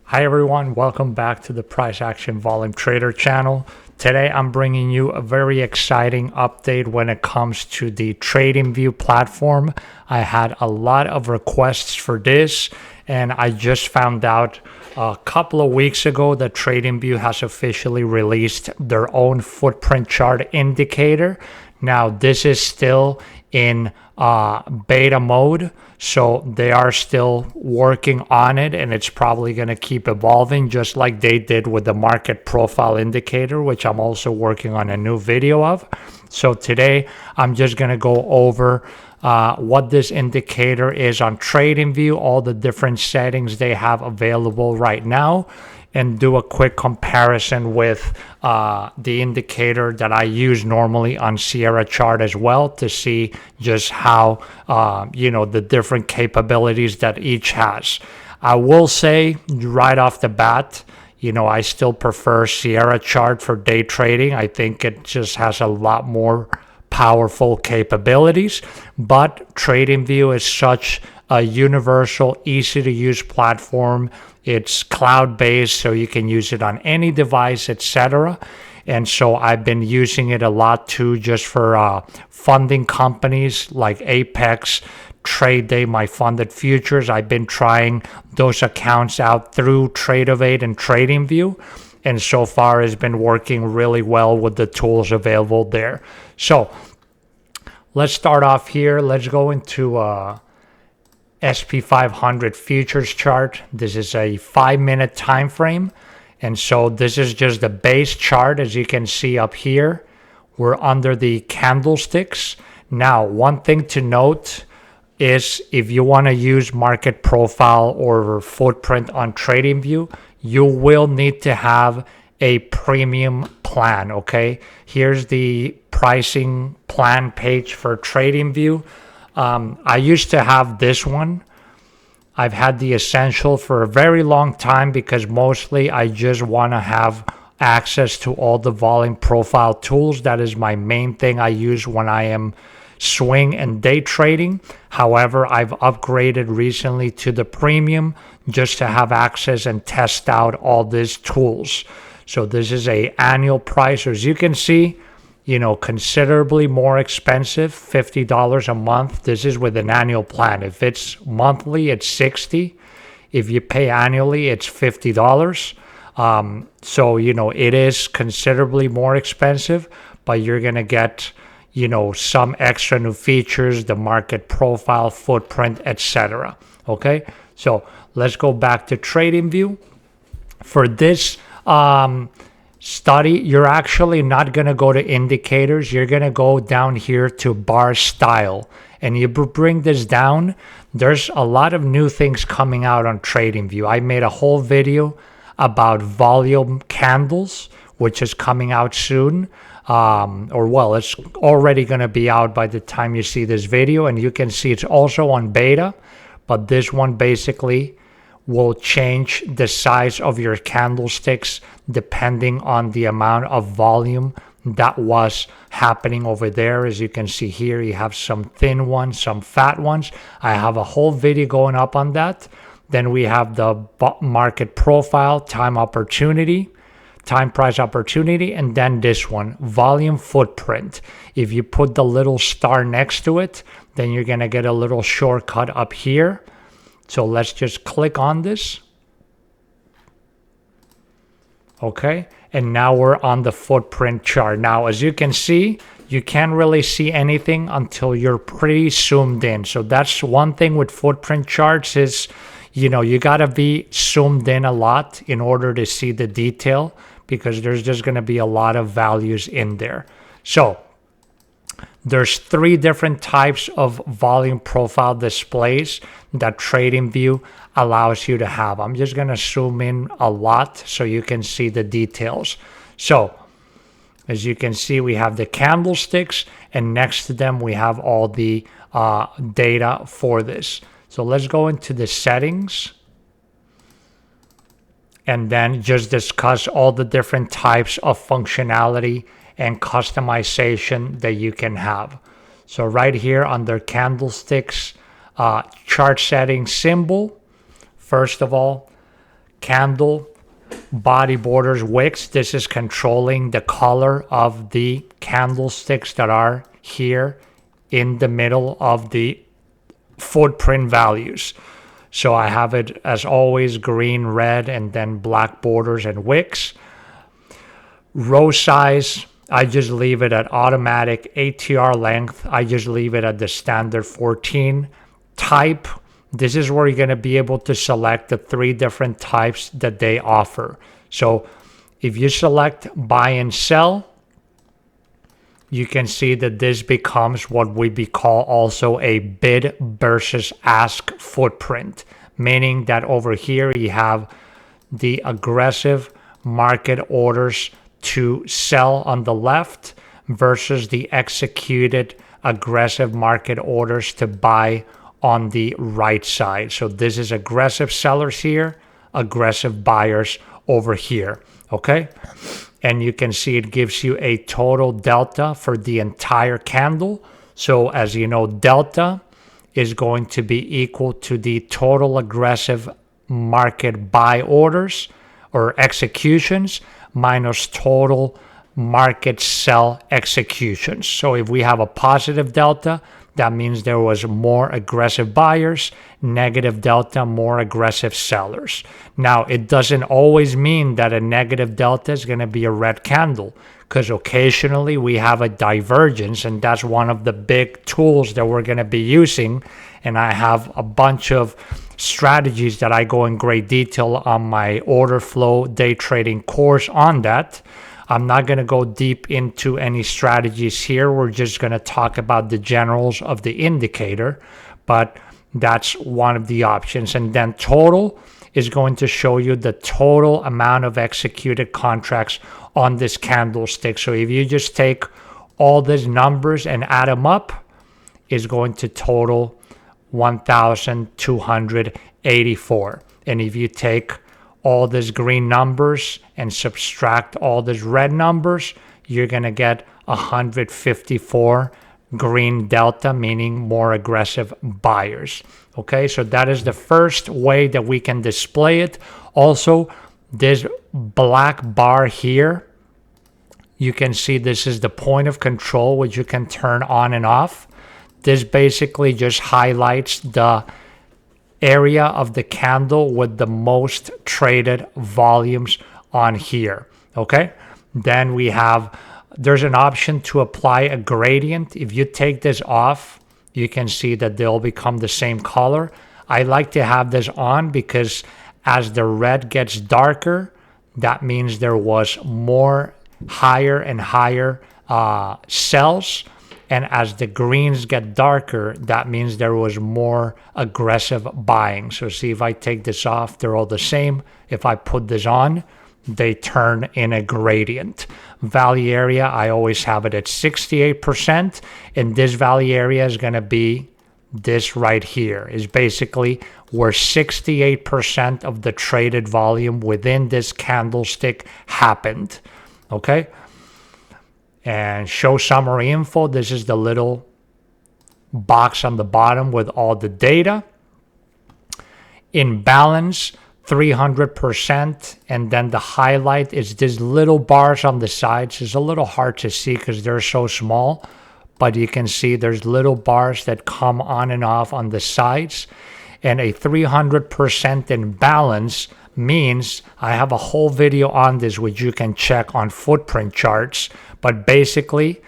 Hi everyone, welcome back to the Price Action Volume Trader channel. Today I'm bringing you a very exciting update when it comes to the TradingView platform. I had a lot of requests for this and I just found out a couple of weeks ago that TradingView has officially released their own footprint chart indicator. Now this is still in beta mode, so they are still working on it, and it's probably going to keep evolving just like they did with the market profile indicator, which I'm also working on a new video of. So today I'm just going to go over what this indicator is on TradingView, all the different settings they have available right now, and do a quick comparison with the indicator that I use normally on Sierra chart as well to see just how, the different capabilities that each has. I will say right off the bat, I still prefer Sierra chart for day trading. I think it just has a lot more powerful capabilities, but TradingView is such a universal, easy to use platform. It's cloud-based, so you can use it on any device, etc. And so I've been using it a lot too, just for funding companies like Apex, Trade Day, my funded futures. I've been trying those accounts out through Tradeovate and TradingView, and so far it's been working really well with the tools available there. So let's start off here. Let's go into SP500 futures chart. This is a 5-minute time frame, and so this is just the base chart. As you can see up here, we're under the candlesticks. Now, one thing to note is if you want to use market profile or footprint on TradingView, you will need to have a premium plan. Okay, here's the pricing plan page for TradingView. I used to have this one. I've had the Essential for a very long time because mostly I just want to have access to all the volume profile tools. That is my main thing I use when I am swing and day trading. However, I've upgraded recently to the premium just to have access and test out all these tools. So this is an annual price. As you can see, considerably more expensive, $50 a month. This is with an annual plan. If it's monthly, it's $60. If you pay annually, it's $50. So, it is considerably more expensive, but you're going to get, some extra new features, the market profile, footprint, etc. Okay, so let's go back to TradingView. For this study, you're actually not going to go to indicators. You're going to go down here to bar style, and you bring this down. There's a lot of new things coming out on TradingView. I made a whole video about volume candles, which is coming out soon. It's already going to be out by the time you see this video, and you can see it's also on beta, but this one basically will change the size of your candlesticks depending on the amount of volume that was happening over there. As you can see here, you have some thin ones, some fat ones. I have a whole video going up on that. Then we have the market profile, time price opportunity, and then this one, volume footprint. If you put the little star next to it, then you're going to get a little shortcut up here. So let's just click on this. Okay, and now we're on the footprint chart. Now, as you can see, you can't really see anything until you're pretty zoomed in. So that's one thing with footprint charts is, you got to be zoomed in a lot in order to see the detail, because there's just going to be a lot of values in there. So there's 3 different types of volume profile displays that TradingView allows you to have. I'm just going to zoom in a lot so you can see the details. So as you can see, we have the candlesticks, and next to them we have all the data for this. So let's go into the settings and then just discuss all the different types of functionality and customization that you can have. So right here under candlesticks, chart setting symbol, first of all, candle body borders wicks. This is controlling the color of the candlesticks that are here in the middle of the footprint values. So I have it as always green, red, and then black borders and wicks. Row size, I just leave it at automatic. ATR length, I just leave it at the standard 14. Type, this is where you're going to be able to select the 3 different types that they offer. So if you select buy and sell, you can see that this becomes what we call also a bid versus ask footprint, meaning that over here you have the aggressive market orders to sell on the left versus the executed aggressive market orders to buy on the right side. So this is aggressive sellers here, aggressive buyers over here, okay? And you can see it gives you a total delta for the entire candle. So as you know, delta is going to be equal to the total aggressive market buy orders or executions minus total market sell executions. So if we have a positive delta, that means there was more aggressive buyers, negative delta, more aggressive sellers. Now, it doesn't always mean that a negative delta is going to be a red candle, because occasionally we have a divergence, and that's one of the big tools that we're going to be using. And I have a bunch of strategies that I go in great detail on my Orderflow day trading course on that. I'm not going to go deep into any strategies here. We're just going to talk about the generals of the indicator, but that's one of the options. And then total is going to show you the total amount of executed contracts on this candlestick. So if you just take all these numbers and add them up, is going to total 1,284. And if you take all these green numbers and subtract all these red numbers, you're going to get 154 green delta, meaning more aggressive buyers. Okay, so that is the first way that we can display it. Also, this black bar here, you can see this is the point of control, which you can turn on and off. This basically just highlights the area of the candle with the most traded volumes on here. Okay, then we have, there's an option to apply a gradient. If you take this off, you can see that they'll become the same color. I like to have this on because as the red gets darker, that means there was more higher and higher sells. And as the greens get darker, that means there was more aggressive buying. So see, if I take this off, they're all the same. If I put this on, they turn in a gradient. Value area, I always have it at 68%. And this value area is going to be this right here. Is basically where 68% of the traded volume within this candlestick happened. Okay? And show summary info. This is the little box on the bottom with all the data. Imbalance, 300%. And then the highlight is these little bars on the sides. It's a little hard to see because they're so small. But you can see there's little bars that come on and off on the sides. And a 300% imbalance means, I have a whole video on this which you can check on footprint charts. But basically,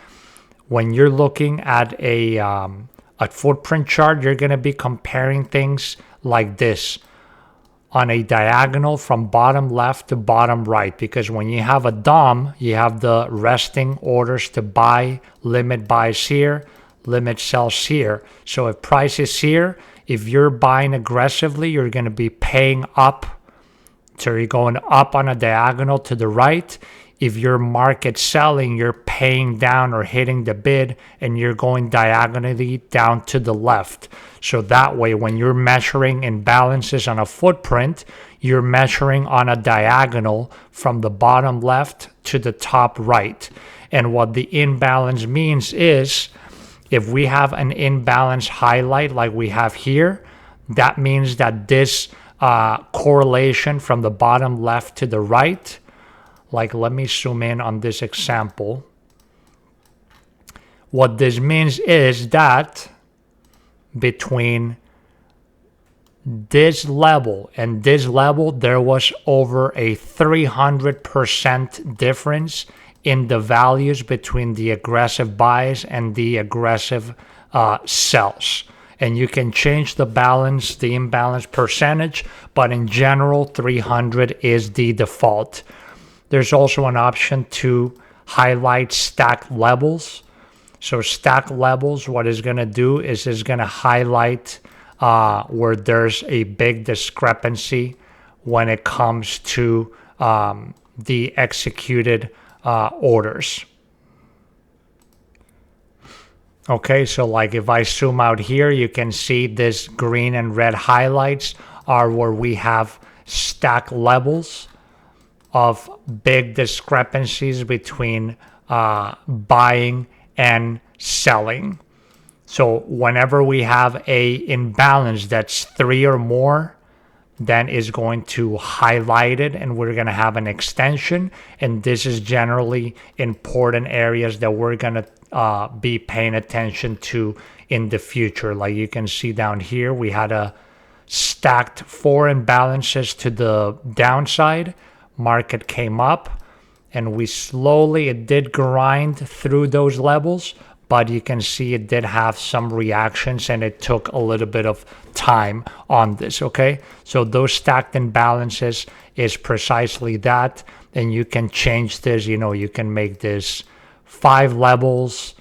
when you're looking at a footprint chart, you're going to be comparing things like this on a diagonal from bottom left to bottom right. Because when you have a DOM, you have the resting orders to buy, limit buys here, limit sells here. So if price is here, if you're buying aggressively, you're going to be paying up. So you're going up on a diagonal to the right. If you're market selling, you're paying down or hitting the bid, and you're going diagonally down to the left. So that way, when you're measuring imbalances on a footprint, you're measuring on a diagonal from the bottom left to the top right. And what the imbalance means is, if we have an imbalance highlight like we have here, that means that this correlation from the bottom left to the right. Like, let me zoom in on this example. What this means is that between this level and this level, there was over a 300% difference in the values between the aggressive buys and the aggressive sells. And you can change the balance, the imbalance percentage, but in general, 300 is the default. There's also an option to highlight stack levels. So stack levels, what it's going to do is it's going to highlight where there's a big discrepancy when it comes to the executed orders. Okay, so like if I zoom out here, you can see this green and red highlights are where we have stack levels of big discrepancies between buying and selling. So whenever we have a imbalance that's 3 or more, then is going to highlight it, and we're going to have an extension. And this is generally important areas that we're going to be paying attention to in the future. Like you can see down here, we had a stacked 4 imbalances to the downside. Market came up, and it did grind through those levels, but you can see it did have some reactions, and it took a little bit of time on this, okay? So those stacked imbalances is precisely that, and you can change this, you can make this 5 levels,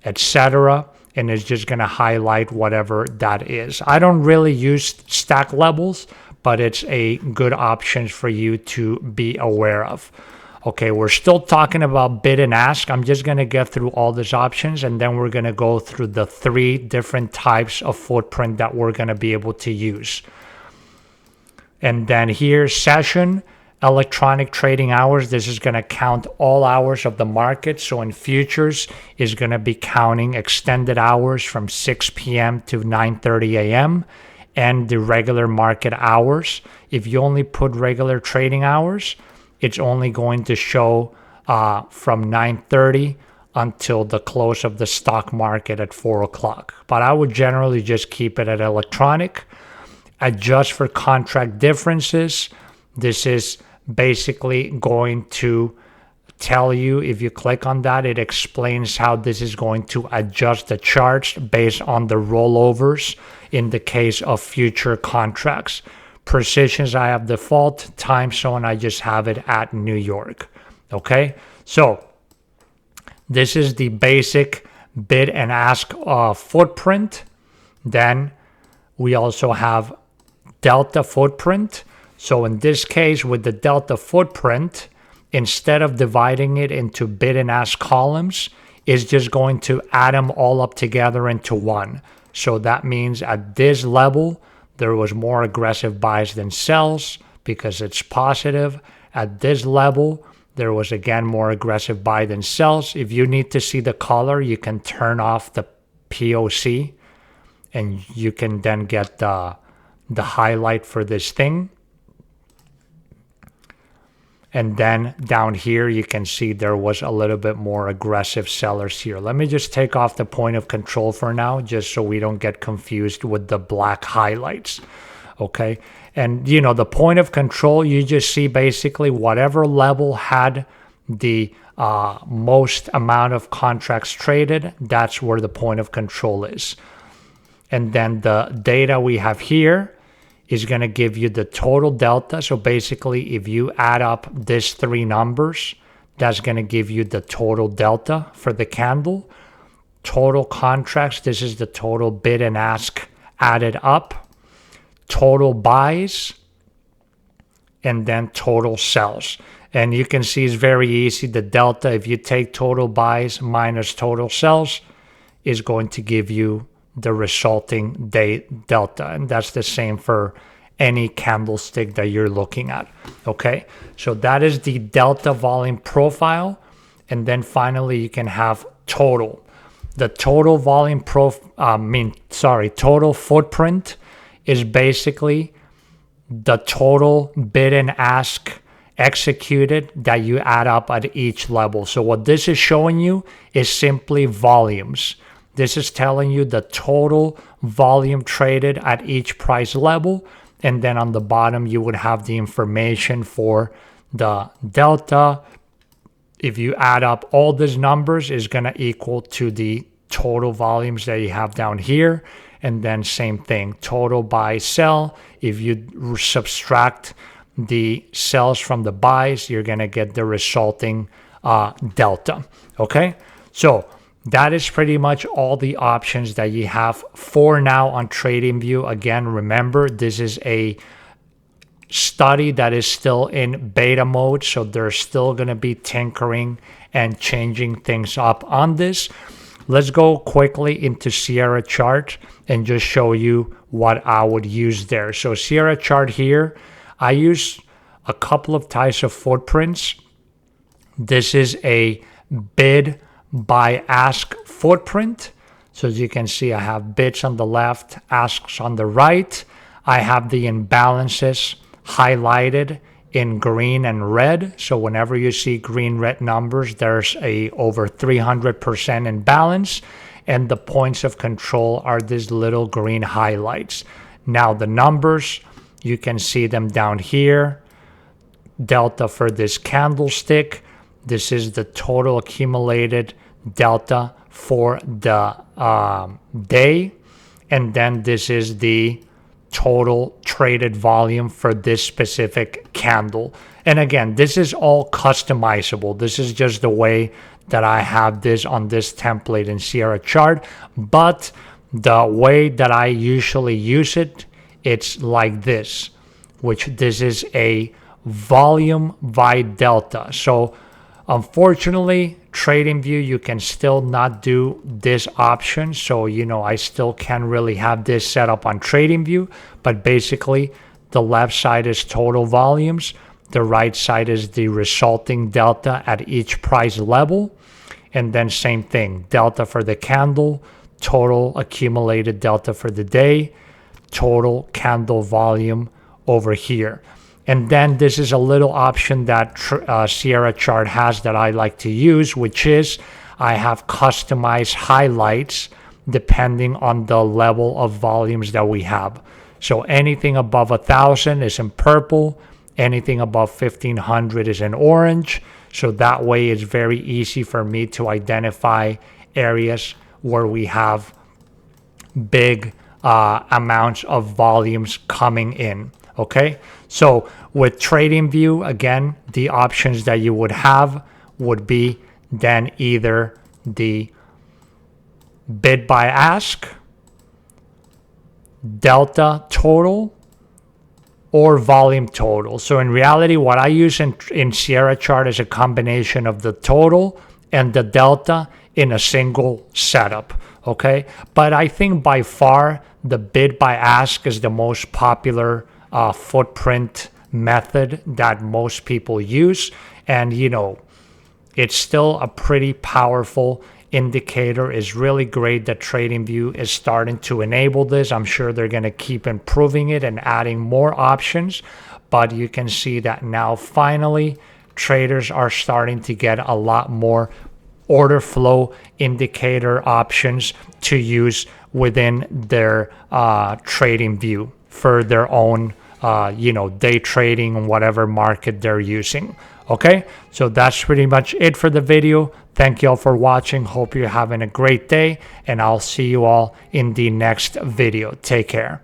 etc., and it's just going to highlight whatever that is. I don't really use stack levels, but it's a good option for you to be aware of. Okay, we're still talking about bid and ask. I'm just going to get through all these options, and then we're going to go through the 3 different types of footprint that we're going to be able to use. And then here, session, electronic trading hours. This is going to count all hours of the market. So in futures, is going to be counting extended hours from 6 p.m. to 9:30 a.m. and the regular market hours. If you only put regular trading hours, it's only going to show from 9:30 until the close of the stock market at 4 o'clock. But I would generally just keep it at electronic. Adjust for contract differences. This is basically going to tell you, if you click on that, it explains how this is going to adjust the charts based on the rollovers in the case of future contracts. Precisions, I have default. Time zone, I just have it at New York. Okay, so this is the basic bid and ask footprint. Then we also have delta footprint. So in this case, with the delta footprint, instead of dividing it into bid and ask columns, it's just going to add them all up together into one. So that means at this level, there was more aggressive buys than sells because it's positive. At this level, there was again more aggressive buy than sells. If you need to see the color, you can turn off the POC and you can then get the highlight for this thing. And then down here, you can see there was a little bit more aggressive sellers here. Let me just take off the point of control for now, just so we don't get confused with the black highlights. Okay. And, the point of control, you just see basically whatever level had the most amount of contracts traded, that's where the point of control is. And then the data we have here is going to give you the total delta. So basically, if you add up these 3 numbers, that's going to give you the total delta for the candle. Total contracts, this is the total bid and ask added up. Total buys, and then total sells. And you can see it's very easy. The delta, if you take total buys minus total sells, is going to give you the resulting delta, and that's the same for any candlestick that you're looking at. Okay, so that is the delta volume profile, and then finally you can have total. The total volume total footprint is basically the total bid and ask executed that you add up at each level. So what this is showing you is simply volumes. This is telling you the total volume traded at each price level. And then on the bottom, you would have the information for the delta. If you add up all these numbers, is going to equal to the total volumes that you have down here. And then same thing, total buy sell. If you subtract the sells from the buys, you're going to get the resulting delta. Okay, so that is pretty much all the options that you have for now on TradingView. Again, remember, this is a study that is still in beta mode, so they're still going to be tinkering and changing things up on this. Let's go quickly into Sierra chart and just show you what I would use there. So Sierra chart here, I use a couple of types of footprints. This is a bid by ask footprint. So as you can see, I have bids on the left, asks on the right. I have the imbalances highlighted in green and red. So whenever you see green red numbers, there's a over 300% imbalance, and the points of control are these little green highlights. Now the numbers, you can see them down here. Delta for this candlestick. This is the total accumulated delta for the day, and then this is the total traded volume for this specific candle. And again, this is all customizable. This is just the way that I have this on this template in Sierra chart, but the way that I usually use it, it's like this, which this is a volume by delta. So unfortunately, TradingView, you can still not do this option. So, I still can really have this set up on TradingView, but basically the left side is total volumes. The right side is the resulting delta at each price level. And then same thing, delta for the candle, total accumulated delta for the day, total candle volume over here. And then this is a little option that Sierra chart has that I like to use, which is I have customized highlights depending on the level of volumes that we have. So anything above 1,000 is in purple, anything above 1,500 is in orange. So that way it's very easy for me to identify areas where we have big amounts of volumes coming in. Okay, so with TradingView, again, the options that you would have would be then either the bid by ask, delta total, or volume total. So in reality, what I use in Sierra chart is a combination of the total and the delta in a single setup. Okay, but I think by far the bid by ask is the most popular footprint method that most people use, and it's still a pretty powerful indicator. Is really great that TradingView is starting to enable this. I'm sure they're going to keep improving it and adding more options, but you can see that now finally traders are starting to get a lot more order flow indicator options to use within their TradingView for their own day trading and whatever market they're using. Okay, so that's pretty much it for the video. Thank you all for watching. Hope you're having a great day, and I'll see you all in the next video. Take care.